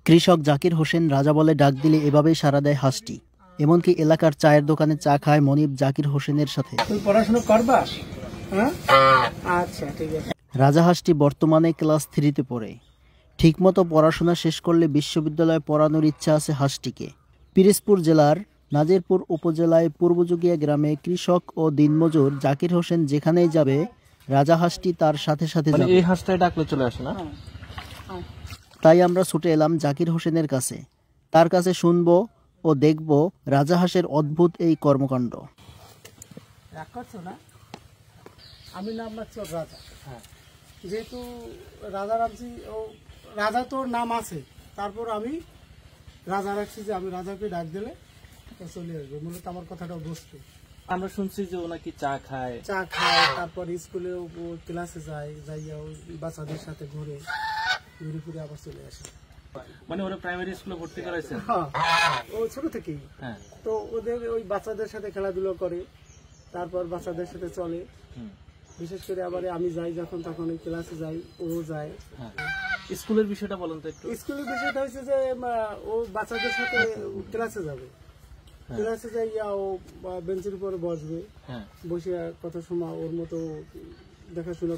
কৃষক জাকির হোসেন রাজা বলে ডাক দিলে এভাবেই সাড়া দেয় হাঁসটি। এমনকি এলাকার চায়ের দোকানে চা খায় মনিব জাকির হোসেনের সাথে। পড়াশোনা করবা? আচ্ছা, ঠিক আছে। রাজা হাঁসটি বর্তমানে ক্লাস 3-তে পড়ে। ঠিকমতো পড়াশোনা শেষ করলে বিশ্ববিদ্যালয়ে পড়ানোর ইচ্ছা আছে হাঁসটিকে। পিরোজপুর জেলার নাজিরপুর উপজেলায় পূর্বযুগিয়া গ্রামে কৃষক ও দিনমজুর জাকির হোসেন যেখানেই যাবে রাজা হাঁসটি তার সাথে সাথে যাবে। এই হাঁসটাই ডাকলে চলে আসে না? তাই আমরা ছুটে এলাম জাকির হোসেনের কাছে। তার কাছে শুনবো ও দেখব রাজা হাঁসের অদ্ভুত এই কর্মকাণ্ড। আমি নাম রাখছি রাজা। যেহেতু রাজা রাখছি, ও রাজা তোর নাম আছে, তারপর আমি রাজা রাখছি যে আমি রাজাকে ডাক দিলে চলে আসবে। মূলত আমার কথাটা বস্তু। আমরা শুনছি যে ও নাকি চা খায়, তারপর স্কুলে ক্লাসে যায়, যাইয়া বাচ্চাদের সাথে ঘুরে ফিরে আবার চলে আসে। মানে ওরা প্রাইমারি স্কুলে ভর্তি করাইছে? ও ছোট থেকেই। হ্যাঁ। তো ওদের ওই বাচ্চাদের সাথে খেলাধুলা করে, তারপর বাচ্চাদের সাথে চলে। বিশেষ করে আবার আমি যাই যখন, তখন ওই ক্লাসে যাই, ও যায়। স্কুলের বিষয়টা বলেন তো একটু। স্কুলের বিষয়টা হচ্ছে যে ও বাচ্চাদের সাথে ক্লাসে যাবে, ক্লাসে যাইয়া ও বেঞ্চের উপরে বসবে, বসে কত সময় ওর মতো দেখাশোনা